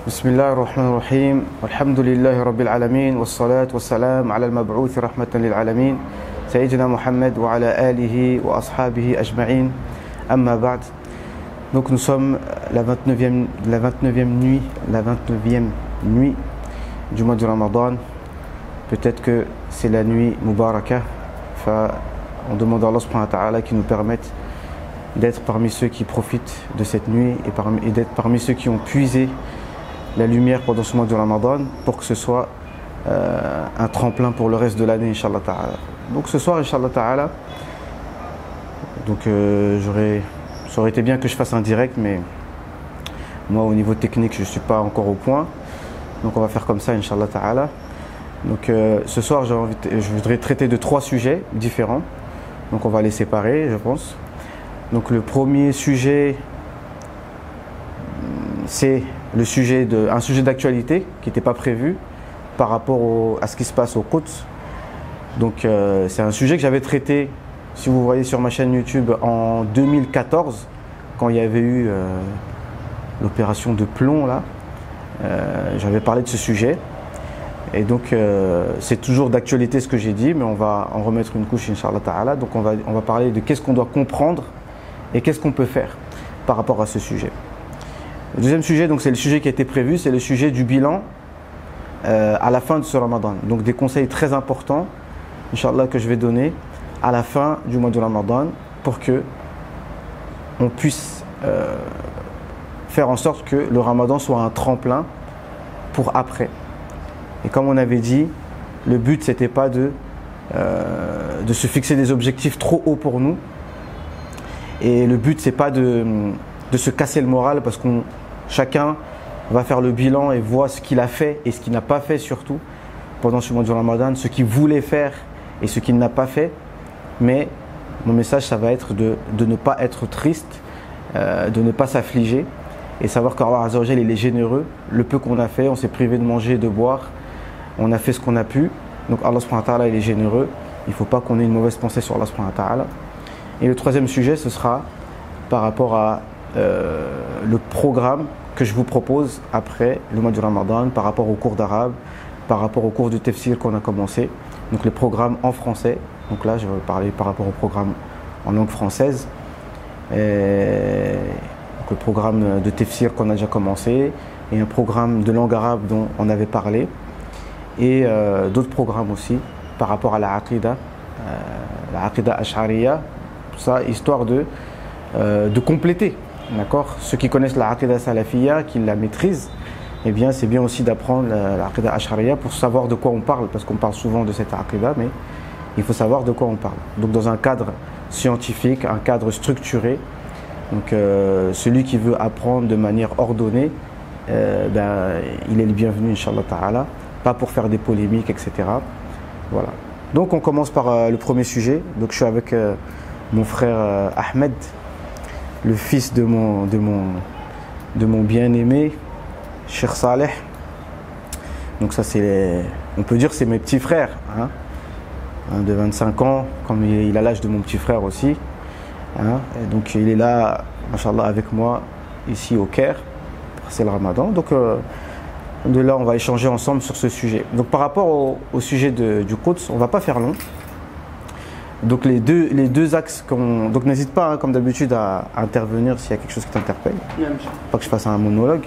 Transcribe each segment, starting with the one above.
بسم الله الرحمن الرحيم والحمد لله رب العالمين والصلاة والسلام على المبعوث رحمة للعالمين سيدنا محمد وعلى آله وأصحابه أجمعين أما بعد. Donc nous sommes la 29e nuit du mois de Ramadan. Peut-être que c'est la nuit Mubarakah. On demande à Allah subhanahu wa ta'ala qui nous permette d'être parmi ceux qui profitent de cette nuit et d'être parmi ceux qui ont puisé la lumière pendant ce mois de Ramadan pour que ce soit un tremplin pour le reste de l'année, Inch'Allah ta'ala. Donc ce soir, Inch'Allah ta'ala, ça aurait été bien que je fasse un direct, mais moi au niveau technique je ne suis pas encore au point, donc on va faire comme ça, Inch'Allah ta'ala. Donc ce soir je voudrais traiter de 3 sujets différents, donc on va les séparer, je pense. Donc le premier sujet, c'est un sujet d'actualité qui n'était pas prévu par rapport à ce qui se passe au Quds. Donc c'est un sujet que j'avais traité, si vous voyez sur ma chaîne YouTube, en 2014, quand il y avait eu l'opération de plomb là. J'avais parlé de ce sujet. Et donc c'est toujours d'actualité ce que j'ai dit, mais on va en remettre une couche, Inch'Allah ta'ala. Donc on va parler de qu'est-ce qu'on doit comprendre et qu'est-ce qu'on peut faire par rapport à ce sujet. Le deuxième sujet, donc c'est le sujet qui a été prévu, c'est le sujet du bilan à la fin de ce Ramadan. Donc des conseils très importants, Inch'Allah, que je vais donner à la fin du mois de Ramadan pour que on puisse faire en sorte que le Ramadan soit un tremplin pour après. Et comme on avait dit, le but c'était pas de se fixer des objectifs trop hauts pour nous. Et le but c'est pas de se casser le moral, parce que chacun va faire le bilan et voit ce qu'il a fait et ce qu'il n'a pas fait, surtout pendant ce mois de Ramadan, ce qu'il voulait faire et ce qu'il n'a pas fait. Mais mon message ça va être de ne pas être triste, de ne pas s'affliger et savoir qu'Allah Azza wa Jal il est généreux. Le peu qu'on a fait, on s'est privé de manger et de boire, on a fait ce qu'on a pu. Donc Allah subhanahu wa ta'ala il est généreux. Il ne faut pas qu'on ait une mauvaise pensée sur Allah subhanahu wa ta'ala. Et le troisième sujet, ce sera par rapport à le programme que je vous propose après le mois du Ramadan, par rapport aux cours d'arabe, par rapport aux cours de tafsir qu'on a commencé. Donc les programmes en français. Donc là, je vais parler par rapport au programme en langue française. Donc le programme de tafsir qu'on a déjà commencé, et un programme de langue arabe dont on avait parlé, et d'autres programmes aussi par rapport à la aqida ash'ariyya, tout ça, histoire de compléter. D'accord, ceux qui connaissent la aqida salafiyya, qui la maîtrisent, eh bien c'est bien aussi d'apprendre la aqida ash'ariyya pour savoir de quoi on parle, parce qu'on parle souvent de cette aqida, mais il faut savoir de quoi on parle. Donc dans un cadre scientifique, un cadre structuré. Donc celui qui veut apprendre de manière ordonnée, il est le bienvenu, Inch'Allah ta'ala, pas pour faire des polémiques, etc. Voilà. Donc on commence par le premier sujet. Donc je suis avec mon frère Ahmed, le fils de mon bien-aimé Cheikh Saleh. Donc ça on peut dire c'est mes petits frères, hein, de 25 ans, comme il a l'âge de mon petit frère aussi, hein. Et donc il est là, Masha'Allah, avec moi ici au Caire, c'est le Ramadan. Donc de là on va échanger ensemble sur ce sujet. Donc par rapport au sujet du Quds, on va pas faire long. Donc les deux axes donc n'hésite pas, hein, comme d'habitude, à intervenir s'il y a quelque chose qui t'interpelle. Pas que je fasse un monologue.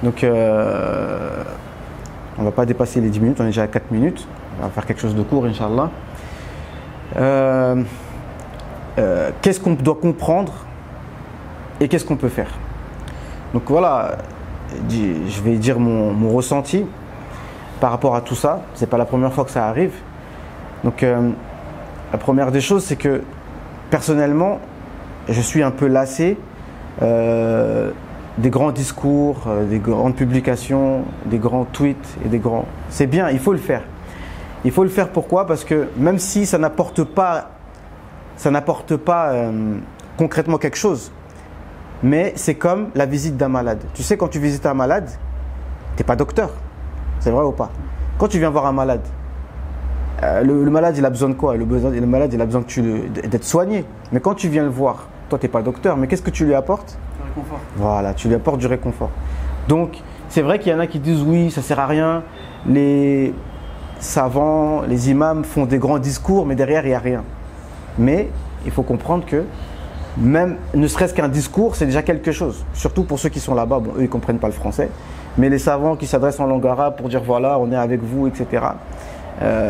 Donc on va pas dépasser les 10 minutes, on est déjà à 4 minutes. On va faire quelque chose de court, Inch'Allah. Qu'est-ce qu'on doit comprendre et qu'est-ce qu'on peut faire? Donc voilà, je vais dire mon ressenti par rapport à tout ça. C'est pas la première fois que ça arrive. Donc la première des choses, c'est que personnellement, je suis un peu lassé des grands discours, des grandes publications, des grands tweets et des grands. C'est bien, il faut le faire. Il faut le faire, pourquoi? Parce que même si ça n'apporte pas concrètement quelque chose, mais c'est comme la visite d'un malade. Tu sais, quand tu visites un malade, tu n'es pas docteur. C'est vrai ou pas? Quand tu viens voir un malade, le malade il a besoin de quoi? Le malade il a besoin d'être soigné. Mais quand tu viens le voir, toi tu n'es pas docteur, mais qu'est-ce que tu lui apportes? Du réconfort. Voilà, tu lui apportes du réconfort. Donc c'est vrai qu'il y en a qui disent oui, ça sert à rien. Les savants, les imams font des grands discours, mais derrière, il n'y a rien. Mais il faut comprendre que même ne serait-ce qu'un discours, c'est déjà quelque chose. Surtout pour ceux qui sont là-bas, bon, eux, ils ne comprennent pas le français. Mais les savants qui s'adressent en langue arabe pour dire voilà, on est avec vous, etc.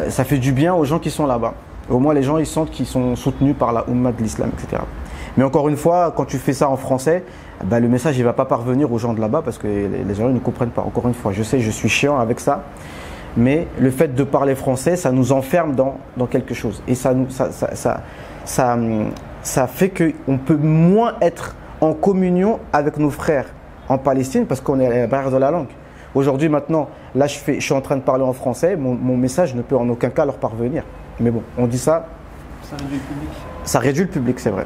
Ça fait du bien aux gens qui sont là-bas. Au moins, les gens, ils sentent qu'ils sont soutenus par la Ummah de l'islam, etc. Mais encore une fois, quand tu fais ça en français, ben, le message ne va pas parvenir aux gens de là-bas parce que les gens ne comprennent pas. Encore une fois, je sais, je suis chiant avec ça. Mais le fait de parler français, ça nous enferme dans quelque chose. Et ça fait qu'on peut moins être en communion avec nos frères en Palestine parce qu'on est à la barrière de la langue. Aujourd'hui, maintenant, là, je suis en train de parler en français. Mon message ne peut en aucun cas leur parvenir. Mais bon, on dit ça. Ça réduit le public. Ça réduit le public, c'est vrai.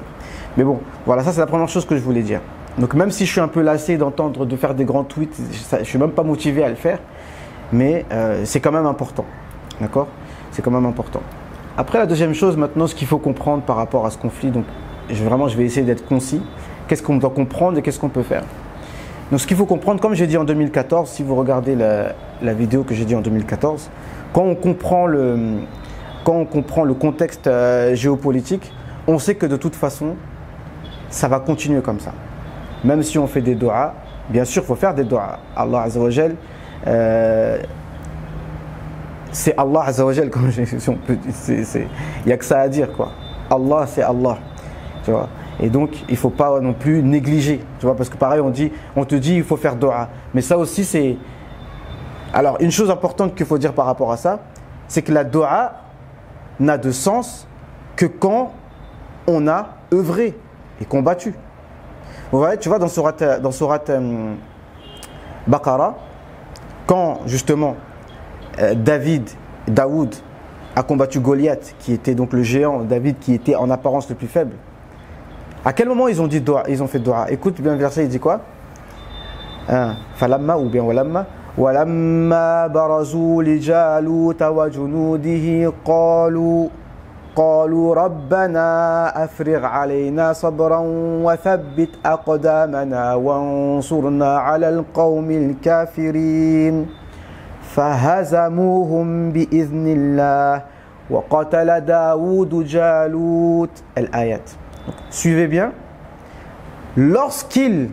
Mais bon, voilà, ça c'est la première chose que je voulais dire. Donc même si je suis un peu lassé de faire des grands tweets, je ne suis même pas motivé à le faire. Mais c'est quand même important. D'accord? C'est quand même important. Après, la deuxième chose, maintenant, ce qu'il faut comprendre par rapport à ce conflit, donc je vais essayer d'être concis. Qu'est-ce qu'on doit comprendre et qu'est-ce qu'on peut faire? Donc ce qu'il faut comprendre, comme j'ai dit en 2014, si vous regardez la vidéo que j'ai dit en 2014, quand on comprend le contexte géopolitique, on sait que de toute façon, ça va continuer comme ça. Même si on fait des doigts, bien sûr, il faut faire des doigts. Allah Azza wa Jal, c'est Allah Azza wa Jal, comme il n'y a que ça à dire, quoi. Allah, c'est Allah. Tu vois. Et donc, il ne faut pas non plus négliger. Tu vois, parce que pareil, on te dit il faut faire doha. Mais ça aussi, c'est... Alors, une chose importante qu'il faut dire par rapport à ça, c'est que la doha n'a de sens que quand on a œuvré et combattu. Vous voyez, tu vois, dans Surat Baqara, quand justement Daoud a combattu Goliath, qui était donc le géant, David qui était en apparence le plus faible, à quel moment ils ont dit doha, ils ont fait doha? Écoute bien le verset, il dit quoi? Falamma ou bien walamma walamma barazu li Jaluta wa junudihi qalu rabbana afrigh alayna sabran wa thabbit aqdamana wansurna ala alqawmil kafirin fahazamuhum bi'iznillah wa qatala Daoud Jalut. Al-ayat. Suivez bien, lorsqu'ils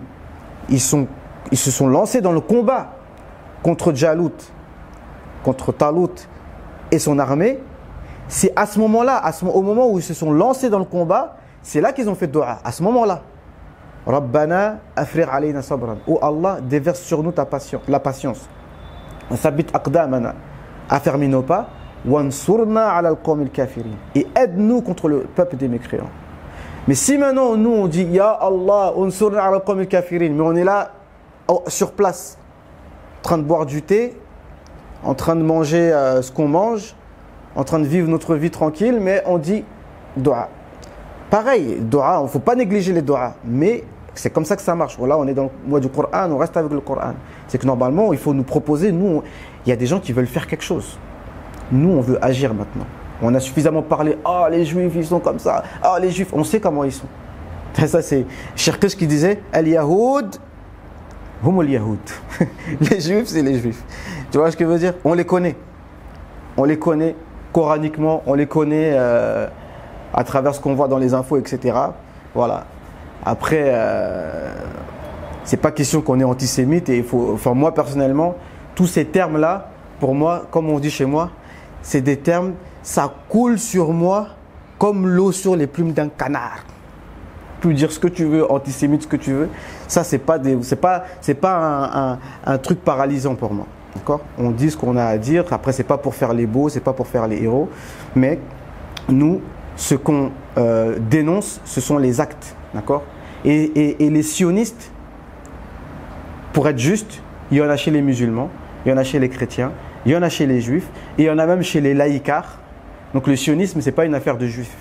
se sont lancés dans le combat contre Jalut, contre Talut et son armée, c'est à ce moment-là, au moment où ils se sont lancés dans le combat, c'est là qu'ils ont fait doha, à ce moment-là. Rabbana afrigh alayna sabran. Oh Allah, déverse sur nous la patience. Thabbit aqdamana, affermis nos pas. Wansurna ala al-qawmil kafirin. Et aide-nous contre le peuple des mécréants. Mais si maintenant nous on dit Ya Allah, unsurna ala al-qawmil kafirin, mais on est là sur place, en train de boire du thé, en train de manger ce qu'on mange, en train de vivre notre vie tranquille, mais on dit doha. Pareil, doha, il ne faut pas négliger les doha, mais c'est comme ça que ça marche. Voilà, on est dans le mois du Coran, on reste avec le Coran. C'est que normalement, il faut nous proposer, il y a des gens qui veulent faire quelque chose. Nous, on veut agir maintenant. On a suffisamment parlé, les juifs, ils sont comme ça, les juifs, on sait comment ils sont. Ça, c'est Shirkish qui disait, Al-Yahoud, hum al-Yahoud. Les juifs, c'est les juifs. Tu vois ce que je veux dire? On les connaît. On les connaît coraniquement, on les connaît à travers ce qu'on voit dans les infos, etc. Voilà. Après, c'est pas question qu'on est antisémite et moi personnellement, tous ces termes-là, pour moi, comme on dit chez moi, c'est des termes, ça coule sur moi comme l'eau sur les plumes d'un canard. Tu peux dire ce que tu veux, antisémite, ce que tu veux. Ça, c'est pas un truc paralysant pour moi. D'accord? On dit ce qu'on a à dire. Après, c'est pas pour faire les beaux, c'est pas pour faire les héros. Mais nous, ce qu'on dénonce, ce sont les actes. D'accord? Et les sionistes, pour être juste, il y en a chez les musulmans, il y en a chez les chrétiens, il y en a chez les juifs, et il y en a même chez les laïcards. Donc le sionisme, ce n'est pas une affaire de juifs.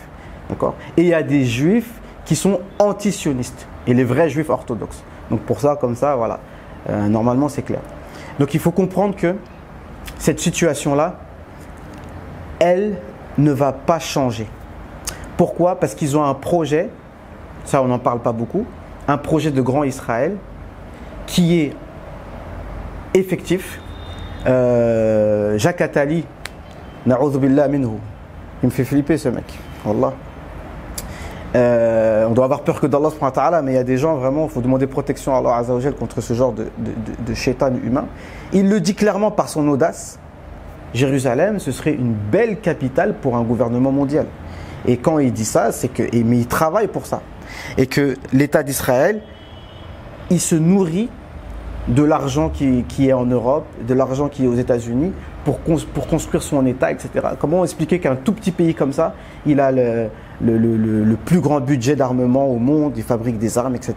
D'accord? Et il y a des juifs qui sont anti-sionistes, et les vrais juifs orthodoxes. Donc pour ça, comme ça, voilà. Normalement, c'est clair. Donc il faut comprendre que cette situation-là, elle ne va pas changer. Pourquoi? Parce qu'ils ont un projet, ça on n'en parle pas beaucoup, un projet de grand Israël qui est effectif. Jacques Attali, na'udhu billah minhu, il me fait flipper ce mec, wallah. On doit avoir peur que d'Allah subhanahu wa ta'ala, mais il y a des gens vraiment, il faut demander protection à Allah azza wa jal contre ce genre de shaitan humain. Il le dit clairement par son audace, Jérusalem, ce serait une belle capitale pour un gouvernement mondial. Et quand il dit ça, c'est que, mais il travaille pour ça. Et que l'État d'Israël, il se nourrit de l'argent qui est en Europe, de l'argent qui est aux États-Unis pour construire son État, etc. Comment expliquer qu'un tout petit pays comme ça, il a le plus grand budget d'armement au monde, il fabrique des armes, etc.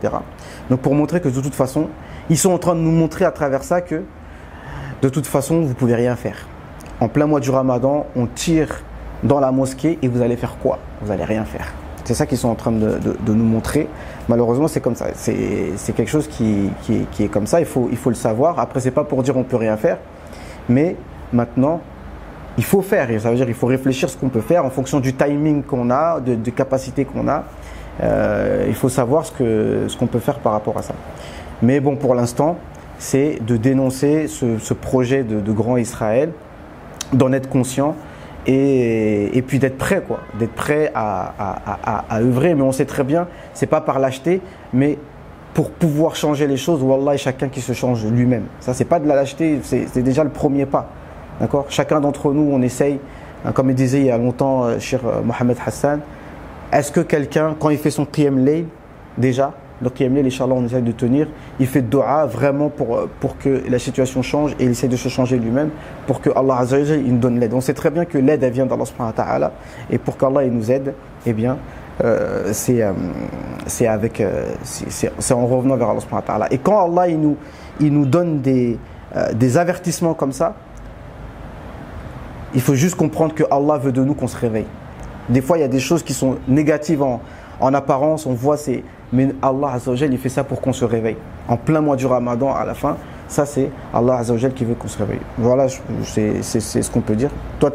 Donc pour montrer que de toute façon, ils sont en train de nous montrer à travers ça que de toute façon, vous ne pouvez rien faire. En plein mois du Ramadan, on tire dans la mosquée et vous allez faire quoi? Vous n'allez rien faire. C'est ça qu'ils sont en train de nous montrer. Malheureusement, c'est comme ça. C'est quelque chose qui est comme ça. Il faut le savoir. Après, c'est pas pour dire on peut rien faire, mais maintenant, il faut faire. Et ça veut dire qu'il faut réfléchir ce qu'on peut faire en fonction du timing qu'on a, de capacité qu'on a. Il faut savoir ce qu'on peut faire par rapport à ça. Mais bon, pour l'instant, c'est de dénoncer ce projet de grand Israël, d'en être conscient. Et puis d'être prêt, quoi, d'être prêt à œuvrer. Mais on sait très bien, c'est pas par lâcheté, mais pour pouvoir changer les choses, wallah, chacun qui se change lui-même. Ça, c'est pas de la lâcheté, c'est déjà le premier pas. D'accord? Chacun d'entre nous, on essaye, hein, comme il disait il y a longtemps, Cheikh Mohamed Hassan, est-ce que quelqu'un, quand il fait son Qiyam Layl, déjà, le Qiyam Layl, Inch'Allah, on essaie de tenir, il fait dua vraiment pour que la situation change et il essaie de se changer lui-même pour que Allah Azza wa Jalla, il nous donne l'aide. On sait très bien que l'aide, elle vient d'Allah subhanahu wa ta'ala et pour qu'Allah il nous aide, eh bien, c'est en revenant vers Allah subhanahu wa ta'ala. Et quand Allah il nous donne des avertissements comme ça, il faut juste comprendre que Allah veut de nous qu'on se réveille. Des fois, il y a des choses qui sont négatives en apparence, on voit mais Allah Azza wa Jal, il fait ça pour qu'on se réveille. En plein mois du Ramadan, à la fin, ça c'est Allah Azza wa Jal qui veut qu'on se réveille. Voilà, c'est ce qu'on peut dire. Toi,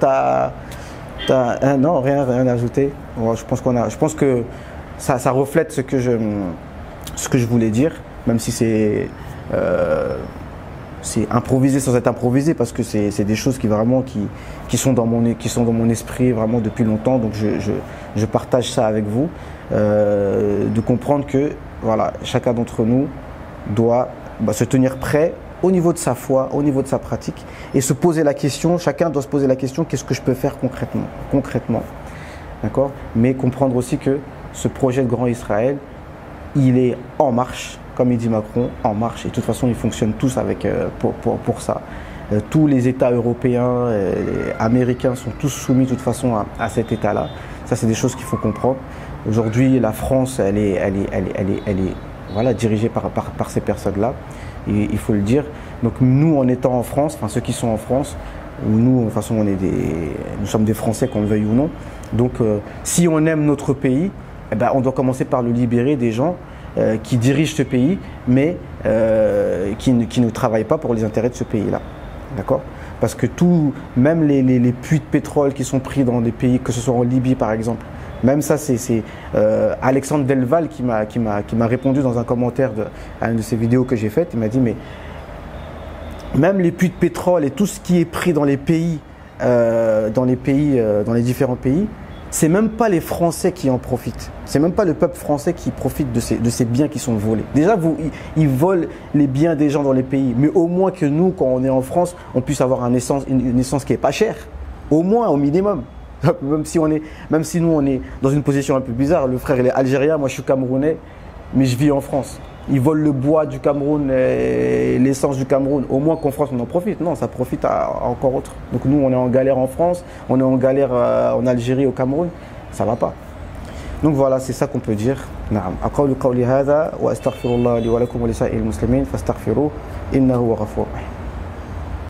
non, rien à ajouter. Ouais, je pense que ça reflète ce que je voulais dire, même si c'est improvisé sans être improvisé, parce que c'est des choses qui sont dans mon esprit vraiment depuis longtemps. Donc je partage ça avec vous. De comprendre que voilà, chacun d'entre nous doit se tenir prêt au niveau de sa foi, au niveau de sa pratique et se poser la question, chacun doit se poser la question, qu'est-ce que je peux faire concrètement, d'accord? Mais comprendre aussi que ce projet de grand Israël, il est en marche, comme il dit Macron, en marche, et de toute façon ils fonctionnent tous pour ça. Tous les États européens, américains sont tous soumis de toute façon à cet État-là. Ça, c'est des choses qu'il faut comprendre. Aujourd'hui, la France, elle est voilà, dirigée par ces personnes-là, il faut le dire. Donc nous, en étant en France, enfin ceux qui sont en France, nous, de toute façon, nous sommes des Français, qu'on le veuille ou non. Donc, si on aime notre pays, eh ben, on doit commencer par le libérer des gens qui dirigent ce pays, mais qui ne travaillent pas pour les intérêts de ce pays-là. D'accord? Parce que même les puits de pétrole qui sont pris dans des pays, que ce soit en Libye par exemple, même ça, c'est Alexandre Delval qui m'a répondu dans un commentaire à une de ces vidéos que j'ai faites. Il m'a dit, mais même les puits de pétrole et tout ce qui est pris dans les pays, dans les différents pays, c'est même pas les Français qui en profitent. C'est même pas le peuple français qui profite de ces biens qui sont volés. Déjà, ils volent les biens des gens dans les pays. Mais au moins que nous, quand on est en France, on puisse avoir une essence qui est pas chère. Au moins, au minimum. Même si nous, on est dans une position un peu bizarre. Le frère, il est algérien, moi je suis camerounais, mais je vis en France. Ils volent le bois du Cameroun et l'essence du Cameroun. Au moins qu'en France, on en profite. Non, ça profite à encore autre. Donc nous, on est en galère en France, on est en galère en Algérie, au Cameroun. Ça va pas. Donc voilà, c'est ça qu'on peut dire. نعم. أقول قولي هذا وأستغفر الله لي ولكم ولسائر المسلمين فاستغفروه إنه هو غفور رحيم.